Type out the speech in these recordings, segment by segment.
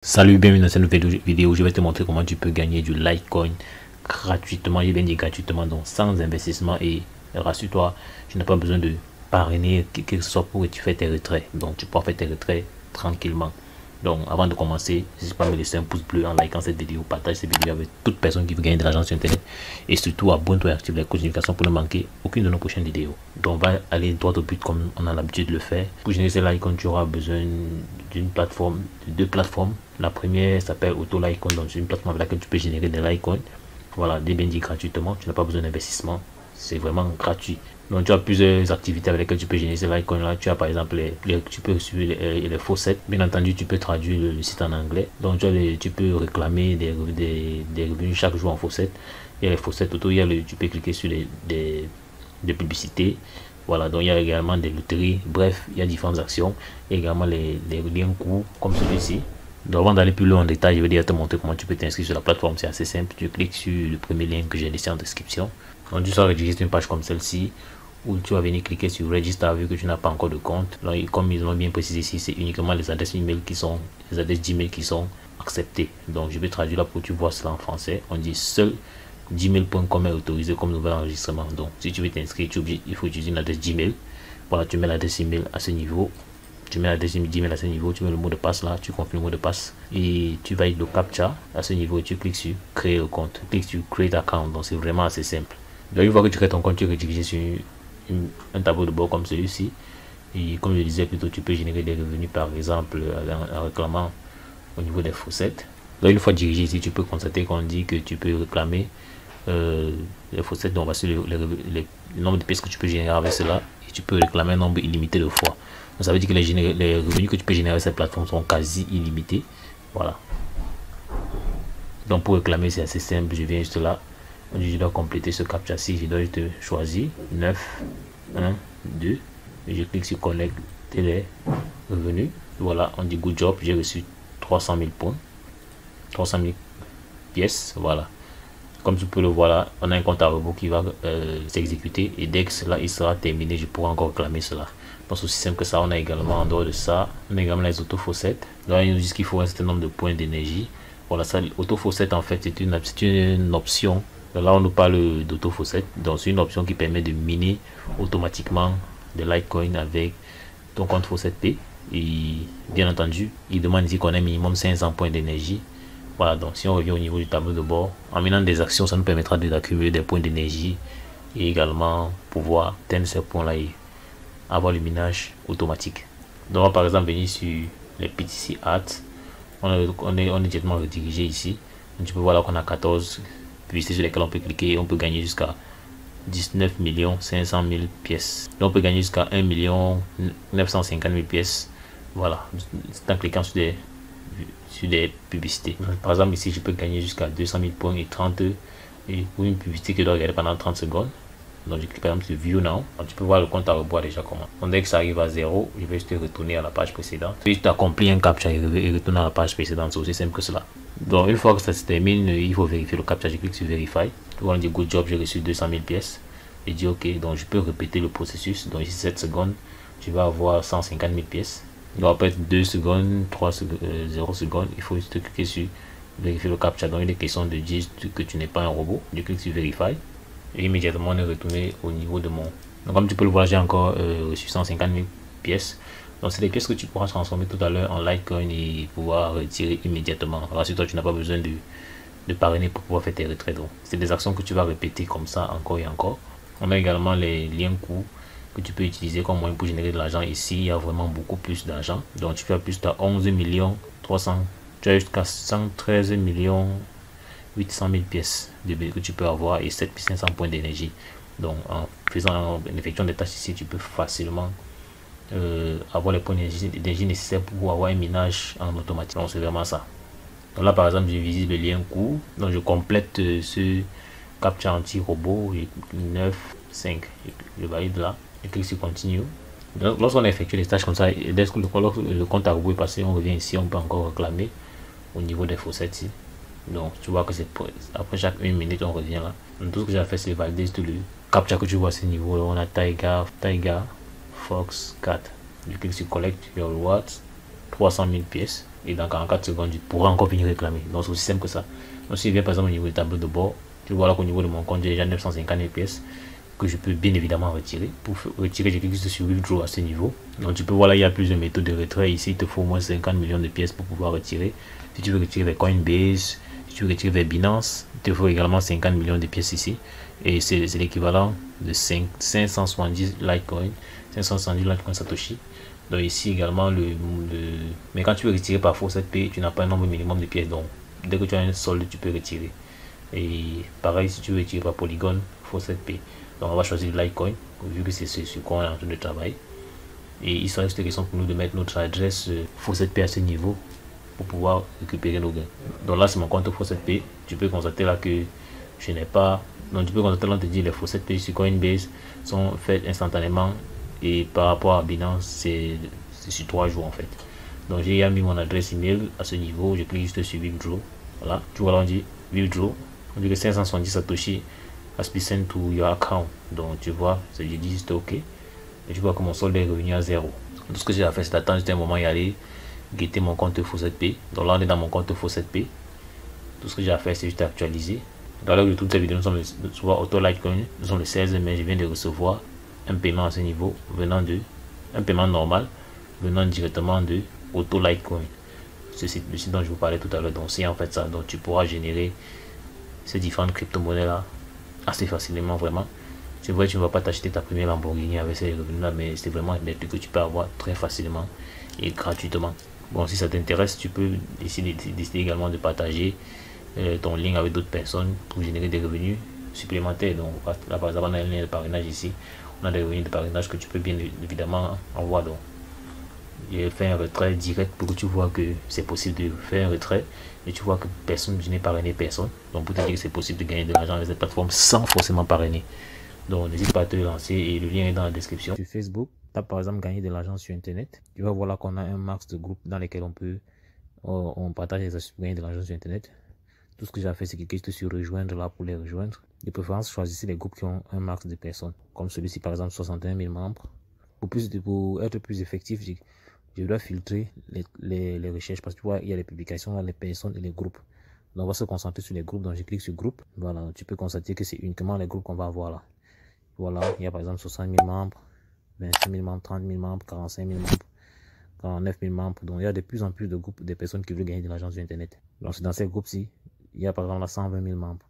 Salut, bienvenue dans cette nouvelle vidéo. Je vais te montrer comment tu peux gagner du Litecoin gratuitement. J'ai bien dit gratuitement, donc sans investissement. Et rassure-toi, tu n'as pas besoin de parrainer quelque que ce soit pour que tu fasses tes retraits. Donc tu peux faire tes retraits tranquillement. Donc avant de commencer, n'hésite pas à me laisser un pouce bleu en likant cette vidéo. Partage cette vidéo avec toute personne qui veut gagner de l'argent sur internet. Et surtout abonne-toi et active les notifications pour ne manquer aucune de nos prochaines vidéos. Donc on va aller droit au but comme on a l'habitude de le faire. Pour générer ces Litecoin, tu auras besoin d'une plateforme, de deux plateformes. La première s'appelle Auto Litecoin, donc c'est une plateforme avec laquelle tu peux générer des Litecoin. Voilà, des bien dit gratuitement, tu n'as pas besoin d'investissement, c'est vraiment gratuit. Donc tu as plusieurs activités avec lesquelles tu peux générer ces Litecoin là. Tu as par exemple tu peux suivre les faucets. Bien entendu, tu peux traduire le site en anglais. Donc tu peux réclamer des revenus chaque jour en faucets. Il y a les faucets auto, tu peux cliquer sur des publicités. Voilà, donc il y a également des loteries. Bref, il y a différentes actions. Il y a également les liens courts comme celui-ci. Donc avant d'aller plus loin en détail, je vais déjà te montrer comment tu peux t'inscrire sur la plateforme. C'est assez simple. Tu cliques sur le premier lien que j'ai laissé en description. Donc tu seras enregistré une page comme celle-ci où tu vas venir cliquer sur Register vu que tu n'as pas encore de compte. Donc comme ils ont bien précisé ici, c'est uniquement les adresses email qui sont les adresses Gmail qui sont acceptées. Donc je vais traduire là pour que tu vois cela en français. On dit seul gmail.com est autorisé comme nouvel enregistrement. Donc si tu veux t'inscrire, il faut utiliser une adresse Gmail. Voilà, tu mets l'adresse email à ce niveau. Tu mets l'adresse Gmail à ce niveau, tu mets le mot de passe là, tu confirmes le mot de passe et tu valides le captcha à ce niveau et tu cliques sur créer le compte. Tu cliques sur create account, donc c'est vraiment assez simple. Donc une fois que tu crées ton compte, tu es redirigé sur un tableau de bord comme celui-ci. Et comme je disais plus tôt, tu peux générer des revenus par exemple en réclamant au niveau des faucettes. Donc une fois dirigé ici, tu peux constater qu'on dit que tu peux réclamer les faucettes. Donc voici le nombre de pièces que tu peux générer avec cela et tu peux réclamer un nombre illimité de fois. Donc ça veut dire que les revenus que tu peux générer avec cette plateforme sont quasi illimités. Voilà. Donc pour réclamer, c'est assez simple. Je viens juste là. Je dois compléter ce captcha-ci. Je dois juste choisir 9, 1, 2. Et je clique sur connecter les revenus. Voilà, on dit good job. J'ai reçu 300 000 points. 300 000 pièces. Voilà. Comme tu peux le voir là, on a un compte à rebours qui va s'exécuter. Et dès que cela il sera terminé, je pourrai encore réclamer cela. Donc c'est aussi simple que ça. On a également en dehors de ça, on a également les auto-faucettes. Là, ils nous disent qu'il faut un certain nombre de points d'énergie. Voilà, ça, auto-faucette en fait, c'est une option. Là, on nous parle d'auto-faucette. Donc c'est une option qui permet de miner automatiquement des Litecoin avec ton compte Faucette P. Et bien entendu, il demande ici qu'on ait minimum 500 points d'énergie. Voilà, donc si on revient au niveau du tableau de bord, en minant des actions, ça nous permettra d'accumuler des points d'énergie et également pouvoir atteindre ces points-là et avoir le minage automatique. Donc on va par exemple venir sur les PTC Ads. On est directement redirigé ici. Donc, tu peux voir là qu'on a 14 publicités sur lesquelles on peut cliquer et on peut gagner jusqu'à 19 500 000 pièces. Donc on peut gagner jusqu'à 1 950 000 pièces. Voilà, en cliquant sur des publicités. Par exemple ici je peux gagner jusqu'à 200 000 points et 30 et pour une publicité que je dois regarder pendant 30 secondes. Donc je clique par exemple sur View Now. Donc, tu peux voir le compte à rebours déjà comment. Donc dès que ça arrive à 0, je vais juste retourner à la page précédente. Puis tu accomplis un captcha et retourner à la page précédente. C'est aussi simple que cela. Donc une fois que ça se termine, il faut vérifier le captcha. Je clique sur Verify. Tu vois on dit Good job, j'ai reçu 200 000 pièces. Et dis OK. Donc je peux répéter le processus. Donc ici 7 secondes, tu vas avoir 150 000 pièces. Donc après 2 secondes, 3 secondes, 0 secondes, il faut juste cliquer sur vérifier le captcha. Donc il est question de dire que tu n'es pas un robot. Je clique sur Verify. Et immédiatement on est retourné au niveau de mon. Donc comme tu peux le voir, j'ai encore reçu 150 000 pièces. Donc c'est des pièces que tu pourras transformer tout à l'heure en Litecoin et pouvoir retirer immédiatement. Rassure-toi, tu n'as pas besoin de parrainer pour pouvoir faire tes retraits. Donc c'est des actions que tu vas répéter comme ça encore et encore. On a également les liens courts que tu peux utiliser comme moyen pour générer de l'argent. Ici il y a vraiment beaucoup plus d'argent. Donc tu fais plus de 11 300, tu as jusqu'à 113 800 000 pièces que tu peux avoir et 7500 points d'énergie. Donc en effectuant des tâches ici, tu peux facilement avoir les points d'énergie nécessaires pour avoir un minage en automatique. Donc c'est vraiment ça. Donc là par exemple, je visite le lien court. Donc je complète ce captcha anti-robot 9 5. Je valide là. Je clique sur continue. Donc lorsqu'on effectue les tâches comme ça, dès que le compte à rebours est passé, on revient ici, on peut encore réclamer au niveau des faucettes ici. Donc tu vois que c'est après chaque 1 minute on revient là. Donc, tout ce que j'ai fait c'est valider tout le captcha que tu vois à ce niveau là. On a Tiger Fox 4. Je clique sur collect your rewards, 300 000 pièces. et dans 44 secondes, tu pourras encore venir réclamer. Donc c'est aussi simple que ça. Donc si je viens par exemple au niveau du tableau de bord, tu vois là qu'au niveau de mon compte, j'ai déjà 950 000 pièces que je peux bien évidemment retirer. Pour retirer, j'ai cliqué sur Withdraw à ce niveau. Donc tu peux voir là, il y a plusieurs méthodes de retrait. Ici, il te faut au moins 50 millions de pièces pour pouvoir retirer. Si tu veux retirer vers Coinbase, si tu veux retirer vers Binance, il te faut également 50 millions de pièces ici. Et c'est l'équivalent de 570 Litecoin, 570 Litecoin Satoshi. Donc ici également, mais quand tu veux retirer par Faucet Pay, tu n'as pas un nombre minimum de pièces. Donc dès que tu as un solde, tu peux retirer. Et pareil, si tu veux retirer par Polygon, Faucet Pay. Donc on va choisir Litecoin, vu que c'est sur quoi on est en train de travailler. Et il serait juste question pour nous de mettre notre adresse Faucet Pay à ce niveau pour pouvoir récupérer nos gains. Donc là, c'est mon compte Faucet Pay. Tu peux constater là que je n'ai pas. Donc tu peux constater là, on te dit les Faucet Pay sur Coinbase sont faits instantanément. Et par rapport à Binance, c'est sur 3 jours en fait. Donc j'ai mis mon adresse email à ce niveau. Je clique juste sur Withdraw. Voilà, tu vois là, on dit Withdraw. On dit que 570 Satoshi has been sent to your account. Donc tu vois, j'ai dit juste OK. Et tu vois que mon solde est revenu à 0. Tout ce que j'ai à faire, c'est d'attendre juste un moment et aller guetter mon compte Faucet Pay. Donc là, on est dans mon compte Faucet Pay. Tout ce que j'ai à faire, c'est juste actualiser. Dans l'heure de toute cette vidéo, nous sommes le Auto Litecoin. Nous sommes le 16 mai. Je viens de recevoir un paiement à ce niveau venant de un paiement normal venant directement de Auto Litecoin. C'est le site dont je vous parlais tout à l'heure. Donc c'est en fait ça. Donc tu pourras générer ces différentes crypto-monnaies là assez facilement vraiment. C'est vrai, tu ne vas pas t'acheter ta première Lamborghini avec ces revenus là, mais c'est vraiment des trucs que tu peux avoir très facilement et gratuitement. Bon, si ça t'intéresse, tu peux décider également de partager ton lien avec d'autres personnes pour générer des revenus supplémentaires. Donc là par exemple, on a un lien de parrainage ici. On a des revenus de parrainage que tu peux bien évidemment avoir. Donc j'ai fait un retrait direct pour que tu vois que c'est possible de faire un retrait et tu vois que personne, je n'ai parrainé personne. Donc pour te dire que c'est possible de gagner de l'argent avec cette plateforme sans forcément parrainer. Donc n'hésite pas à te lancer et le lien est dans la description. Sur Facebook, tu as par exemple gagné de l'argent sur internet. Tu vas voir là qu'on a un max de groupes dans lesquels on partage les astuces pour gagner de l'argent sur internet. Tout ce que j'ai fait, c'est cliquer juste sur rejoindre là pour les rejoindre. De préférence, choisissez les groupes qui ont un max de personnes. Comme celui-ci par exemple, 61 000 membres. Pour être plus effectif, je dois filtrer les recherches parce que tu vois, il y a les publications, les personnes et les groupes. Donc on va se concentrer sur les groupes. Donc je clique sur groupe. Voilà, tu peux constater que c'est uniquement les groupes qu'on va avoir là. Voilà, il y a par exemple 60 000 membres, 25 000 membres, 30 000 membres, 45 000 membres, 49 000 membres. Donc il y a de plus en plus de groupes de personnes qui veulent gagner de l'argent sur internet. Donc c'est dans ces groupes-ci, il y a par exemple là 120 000 membres.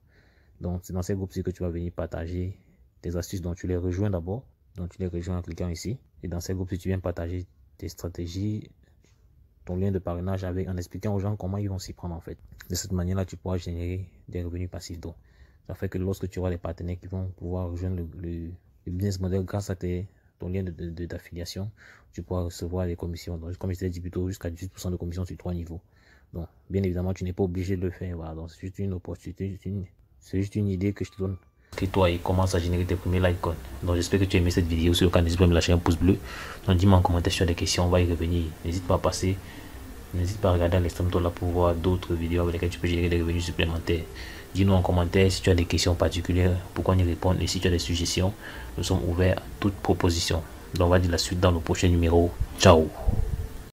Donc c'est dans ces groupes-ci que tu vas venir partager tes astuces. Donc tu les rejoins d'abord. Donc tu les rejoins en cliquant ici. Et dans ces groupes-ci, tu viens partager tes stratégies, ton lien de parrainage en expliquant aux gens comment ils vont s'y prendre en fait. De cette manière-là, tu pourras générer des revenus passifs. Donc ça fait que lorsque tu auras des partenaires qui vont pouvoir rejoindre le business model grâce à ton lien d'affiliation, tu pourras recevoir des commissions. Donc comme je t'ai dit plus tôt, jusqu'à 18% de commission sur 3 niveaux. Donc bien évidemment, tu n'es pas obligé de le faire. Voilà. Donc c'est juste une opportunité, c'est juste une idée que je te donne. Et toi, et commence à générer tes premiers Litecoin. Donc j'espère que tu as aimé cette vidéo. Sur le cas, n'hésite pas à me lâcher un pouce bleu. Donc dis-moi en commentaire si tu as des questions, on va y revenir. N'hésite pas à passer. N'hésite pas à regarder à l'extrême droite là pour voir d'autres vidéos avec lesquelles tu peux générer des revenus supplémentaires. Dis-nous en commentaire si tu as des questions particulières, pourquoi on y répondre. Et si tu as des suggestions, nous sommes ouverts à toute proposition. Donc on va dire la suite dans le prochain numéro. Ciao.